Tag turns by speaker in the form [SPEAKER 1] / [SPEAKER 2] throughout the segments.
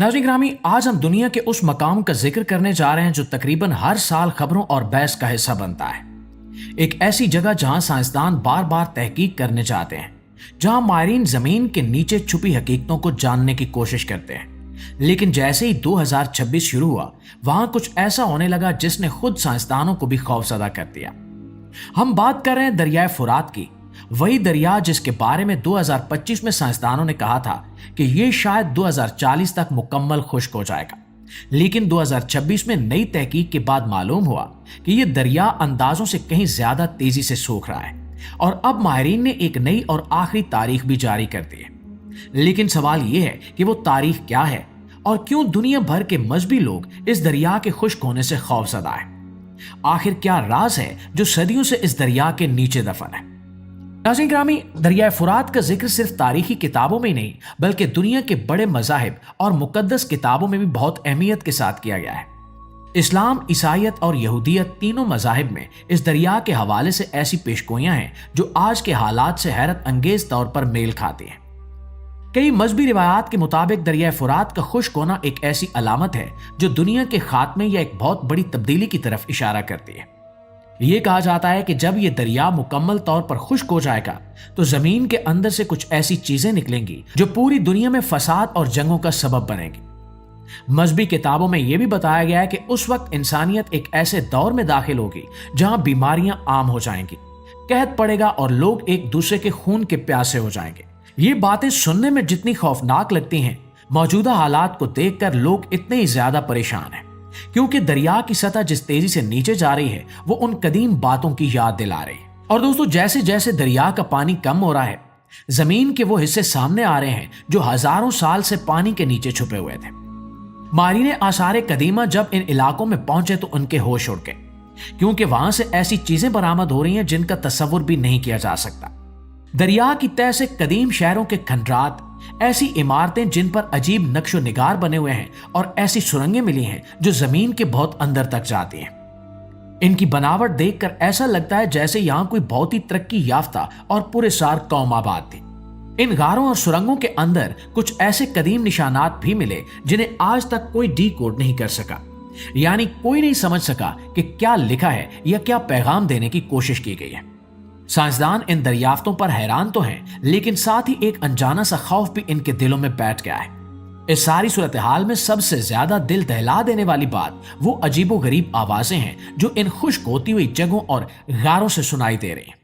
[SPEAKER 1] नाज़रीन ग्रामी, आज हम दुनिया के उस मकाम का जिक्र करने जा रहे हैं जो तकरीबन हर साल खबरों और बहस का हिस्सा बनता है। एक ऐसी जगह जहां साइंसदान बार बार तहकीक करने जाते हैं, जहां माहिरीन जमीन के नीचे छुपी हकीकतों को जानने की कोशिश करते हैं। लेकिन जैसे ही 2026 शुरू हुआ, वहां कुछ ऐसा होने लगा जिसने खुद साइंसदानों को भी खौफजदा कर दिया। हम बात कर रहे हैं दरियाए फुरात की, वही दरिया जिसके बारे में 2025 में साइंसदानों ने कहा था कि यह शायद 2040 तक मुकम्मल खुश्क हो जाएगा। लेकिन 2026 में नई तहकीक के बाद मालूम हुआ कि यह दरिया अंदाजों से कहीं ज्यादा तेजी से सूख रहा है और अब माहिरीन ने एक नई और आखिरी तारीख भी जारी कर दी है। लेकिन सवाल यह है कि वो तारीख क्या है और क्यों दुनिया भर के मजहबी लोग इस दरिया के खुश्क होने से खौफजदा है। आखिर क्या राज है जो सदियों से इस दरिया के नीचे दफन है। नाज़रीन ग्रामी, दरियाए फुरात का जिक्र सिर्फ तारीखी किताबों में ही नहीं बल्कि दुनिया के बड़े मज़ाहिब और मुकद्दस किताबों में भी बहुत अहमियत के साथ किया गया है। इस्लाम, ईसाईयत और यहूदियत तीनों मज़ाहिब में इस दरिया के हवाले से ऐसी पेशगोइयां हैं जो आज के हालात से हैरत अंगेज तौर पर मेल खाती हैं। कई मजहबी रिवायात के मुताबिक दरियाए फुरात का खुश्क होना एक ऐसी अलामत है जो दुनिया के खात्मे या एक बहुत बड़ी तब्दीली की तरफ इशारा करती है। ये कहा जाता है कि जब ये दरिया मुकम्मल तौर पर खुश्क हो जाएगा तो जमीन के अंदर से कुछ ऐसी चीजें निकलेंगी जो पूरी दुनिया में फसाद और जंगों का सबब बनेंगी। मजहबी किताबों में यह भी बताया गया है कि उस वक्त इंसानियत एक ऐसे दौर में दाखिल होगी जहां बीमारियां आम हो जाएंगी, कहत पड़ेगा और लोग एक दूसरे के खून के प्यासे हो जाएंगे। ये बातें सुनने में जितनी खौफनाक लगती हैं, मौजूदा हालात को देखकर लोग इतने ही ज्यादा परेशान हैं, क्योंकि दरिया की सतह जिस तेजी से नीचे जा रही है वो उन कदीम बातों की याद दिला रही है। और दोस्तों, जैसे जैसे दरिया का पानी कम हो रहा है, जमीन के वो हिस्से सामने आ रहे हैं जो हजारों साल से पानी के नीचे छुपे हुए थे। माहिरीन आसार कदीमा जब इन इलाकों में पहुंचे तो उनके होश उड़ गए, क्योंकि वहां से ऐसी चीजें बरामद हो रही हैं जिनका तस्वुर भी नहीं किया जा सकता। दरिया की तह से कदीम शहरों के खंडरात, ऐसी इमारतें जिन पर अजीब नक्शो निगार बने हुए हैं और ऐसी सुरंगें मिली हैं जो जमीन के बहुत अंदर तक जाती हैं। इनकी बनावट देखकर ऐसा लगता है जैसे यहां कोई बहुत ही तरक्की याफ्ता और पुरस्कार कौम आबाद थी। इन गारों और सुरंगों के अंदर कुछ ऐसे कदीम निशानात भी मिले जिन्हें आज तक कोई डिकोड नहीं कर सका, यानी कोई नहीं समझ सका कि क्या लिखा है या क्या पैगाम देने की कोशिश की गई है। साइंसदान इन दरियाफ्तों पर हैरान तो हैं, लेकिन साथ ही एक अनजाना सा खौफ भी इनके दिलों में बैठ गया है। इस सारी सूरत हाल में सबसे ज्यादा दिल दहला देने वाली बात वो अजीबो गरीब आवाजें हैं जो इन खुश्क होती हुई जगहों और गारों से सुनाई दे रही हैं।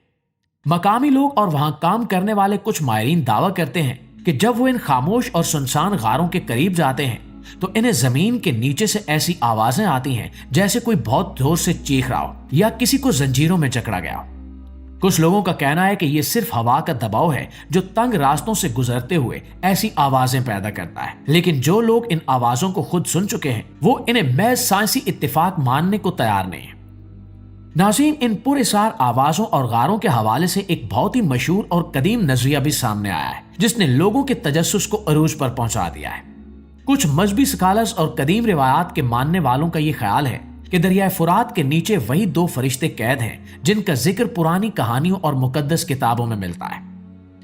[SPEAKER 1] मकामी लोग और वहां काम करने वाले कुछ माहिरीन दावा करते हैं कि जब वो इन खामोश और सुनसान गारों के करीब जाते हैं तो इन्हें जमीन के नीचे से ऐसी आवाजें आती हैं जैसे कोई बहुत जोर से चीख रहा हो या किसी को जंजीरों में जकड़ा गया हो। कुछ लोगों का कहना है कि यह सिर्फ हवा का दबाव है जो तंग रास्तों से गुजरते हुए ऐसी आवाजें पैदा करता है। लेकिन जो लोग इन आवाजों को खुद सुन चुके हैं वो इन्हें महज साइंसी इत्तेफाक मानने को तैयार नहीं है। नाज़रीन, इन पुरअसरार आवाजों और गारों के हवाले से एक बहुत ही मशहूर और कदीम नजरिया भी सामने आया है जिसने लोगों के तजस्सुस को अरूज पर पहुंचा दिया है। कुछ मजहबी स्कॉलर्स और कदीम रिवायात के मानने वालों का यह ख्याल है कि दरियाए फुरात के नीचे वही दो फरिश्ते कैद हैं जिनका जिक्र पुरानी कहानियों और मुकद्दस किताबों में मिलता है।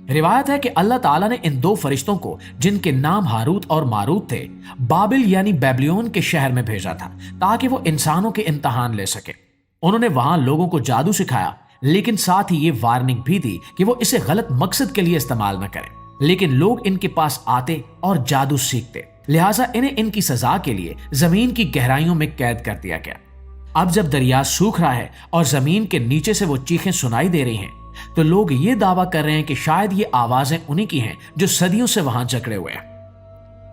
[SPEAKER 1] रिवायत है कि अल्लाह ताला ने इन दो फरिश्तों को, जिनके नाम हारूत और मारूत थे, बाबिल यानी बेबलियोन के शहर में भेजा था ताकि वो इंसानों के इम्तिहान ले सके। उन्होंने वहां लोगों को जादू सिखाया, लेकिन साथ ही ये वार्निंग भी दी कि वो इसे गलत मकसद के लिए इस्तेमाल न करें। लेकिन लोग इनके पास आते और जादू सीखते, लिहाजा इन्हें इनकी सजा के लिए जमीन की गहराइयों में कैद कर दिया गया। अब जब दरिया सूख रहा है और जमीन के नीचे से वो चीखें सुनाई दे रही हैं, तो लोग ये दावा कर रहे हैं कि शायद ये आवाजें उन्हीं की हैं जो सदियों से वहां जकड़े हुए हैं।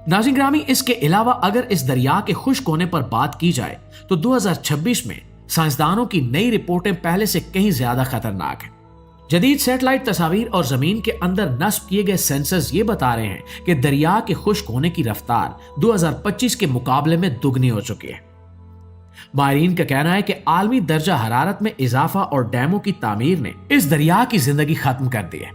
[SPEAKER 1] नाज़रीन ग्रामी, इसके अलावा अगर इस दरिया के खुश्क होने पर बात की जाए तो 2026 में साइंसदानों की नई रिपोर्टें पहले से कहीं ज्यादा खतरनाक हैं। जदीद सैटेलाइट तस्वीर और जमीन के अंदर नस्ब किए गए सेंसर्स ये बता रहे हैं कि दरिया के खुश्क होने की रफ्तार 2025 के मुकाबले में दुगनी हो चुकी है। माहिरीन का कहना है कि आलमी दर्जा हरारत में इजाफा और डैमों की तामीर ने इस दरिया की जिंदगी खत्म कर दी है।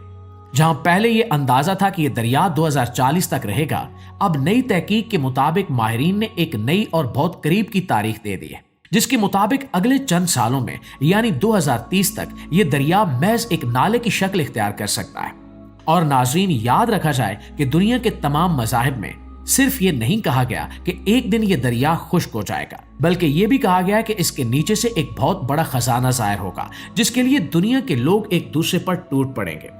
[SPEAKER 1] जहां पहले ये अंदाजा था कि यह दरिया 2040 तक रहेगा, अब नई तहकीक के मुताबिक माहिरीन ने एक नई और बहुत करीब की तारीख दे दी है, जिसके मुताबिक अगले चंद सालों में यानी 2030 तक ये दरिया महज एक नाले की शक्ल इख्तियार कर सकता है। और नाज़रीन, याद रखा जाए कि दुनिया के तमाम मज़ाहिब में सिर्फ ये नहीं कहा गया कि एक दिन ये दरिया खुश्क हो जाएगा, बल्कि ये भी कहा गया कि इसके नीचे से एक बहुत बड़ा खजाना जाहिर होगा जिसके लिए दुनिया के लोग एक दूसरे पर टूट पड़ेंगे।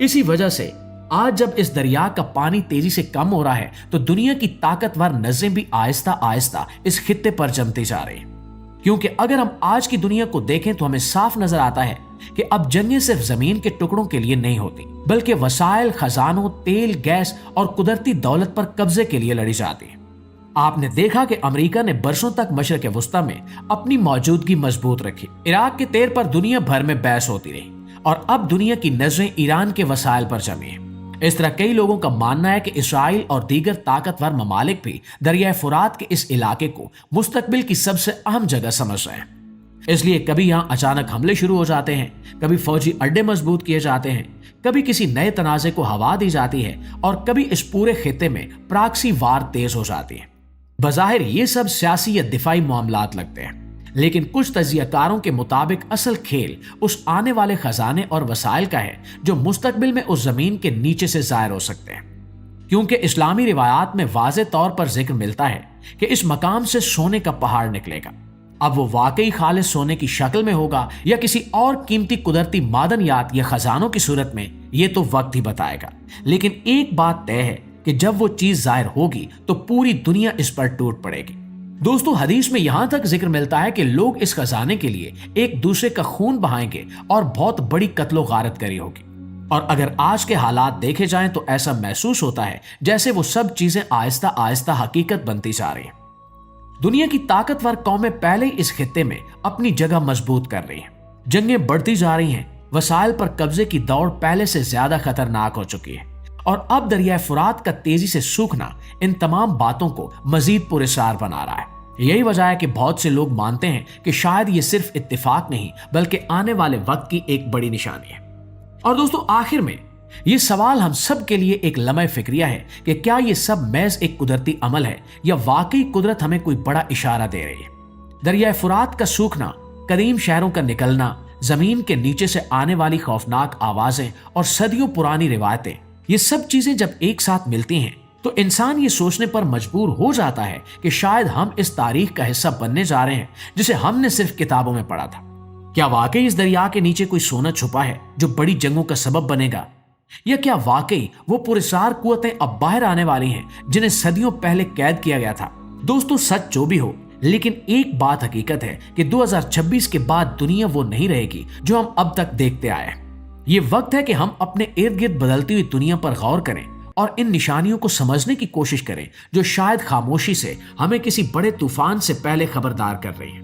[SPEAKER 1] इसी वजह से आज जब इस दरिया का पानी तेजी से कम हो रहा है तो दुनिया की ताकतवर नजरें भी आहिस्ता आहिस्ता इस खित्ते पर जमती जा रही हैं। क्योंकि अगर हम आज की दुनिया को देखें तो हमें साफ नजर आता है कि अब जंगें सिर्फ जमीन के टुकड़ों के लिए नहीं होती, बल्कि वसाइल, खजानों, तेल, गैस और कुदरती दौलत पर कब्जे के लिए लड़ी जाती है। आपने देखा कि अमेरिका ने बरसों तक मशरक वस्ता में अपनी मौजूदगी मजबूत रखी। इराक के तेल पर दुनिया भर में बहस होती रही और अब दुनिया की नजरें ईरान के वसाइल पर जमी हैं। इस तरह कई लोगों का मानना है कि इसराइल और दीगर ताकतवर ममालिक भी दरियाए फुरात के इस इलाके को मुस्तकबिल की सबसे अहम जगह समझ रहे हैं। इसलिए कभी यहाँ अचानक हमले शुरू हो जाते हैं, कभी फौजी अड्डे मजबूत किए जाते हैं, कभी किसी नए तनाज़े को हवा दी जाती है और कभी इस पूरे खित्ते में प्रॉक्सी वार तेज हो जाती है। बज़ाहिर ये सब सियासी या दिफाई मामलात लगते हैं, लेकिन कुछ तजियाकारों के मुताबिक असल खेल उस आने वाले खजाने और वसाइल का है जो मुस्तकबिल में उस जमीन के नीचे से जाहिर हो सकते हैं। क्योंकि इस्लामी रिवायात में वाज़े तौर पर जिक्र मिलता है कि इस मकाम से सोने का पहाड़ निकलेगा। अब वो वाकई खालिस सोने की शक्ल में होगा या किसी और कीमती कुदरती मादनियात या खजानों की सूरत में, ये तो वक्त ही बताएगा। लेकिन एक बात तय है कि जब वो चीज जाहिर होगी तो पूरी दुनिया इस पर टूट पड़ेगी। दोस्तों, हदीस में यहां तक जिक्र मिलता है कि लोग इस खजाने के लिए एक दूसरे का खून बहाएंगे और बहुत बड़ी कत्लो गारत करी होगी। और अगर आज के हालात देखे जाएं तो ऐसा महसूस होता है जैसे वो सब चीजें आहिस्ता आहिस्ता हकीकत बनती जा रही हैं। दुनिया की ताकतवर कौमें पहले ही इस खित्ते में अपनी जगह मजबूत कर रही हैं। जंगें बढ़ती जा रही हैं, वसाइल पर कब्जे की दौड़ पहले से ज्यादा खतरनाक हो चुकी है और अब दरिया फुरात का तेजी से सूखना इन तमाम बातों को मजीद पुरस्कार बना रहा है। यही वजह है कि बहुत से लोग मानते हैं कि शायद ये सिर्फ इत्तेफाक नहीं बल्कि आने वाले वक्त की एक बड़ी निशानी है। और दोस्तों, आखिर में ये सवाल हम सब के लिए एक लम्हे फिक्रिया है कि क्या ये सब महज एक कुदरती अमल है या वाकई कुदरत हमें कोई बड़ा इशारा दे रही है। दरिया फुरात का सूखना, कदीम शहरों का निकलना, जमीन के नीचे से आने वाली खौफनाक आवाजें और सदियों पुरानी रिवायतें, ये सब चीजें जब एक साथ मिलती हैं तो इंसान ये सोचने पर मजबूर हो जाता है कि शायद हम इस तारीख का हिस्सा बनने जा रहे हैं जिसे हमने सिर्फ किताबों में पढ़ा था। क्या वाकई इस दरिया के नीचे कोई सोना छुपा है जो बड़ी जंगों का सबब बनेगा, या क्या वाकई वो पुरस्कार कुव्वतें अब बाहर आने वाली हैं जिन्हें सदियों पहले कैद किया गया था। दोस्तों, सच जो भी हो, लेकिन एक बात हकीकत है कि 2026 के बाद दुनिया वो नहीं रहेगी जो हम अब तक देखते आए हैं। ये वक्त है कि हम अपने इर्द गिर्द बदलती हुई दुनिया पर गौर करें और इन निशानियों को समझने की कोशिश करें जो शायद खामोशी से हमें किसी बड़े तूफान से पहले खबरदार कर रही है।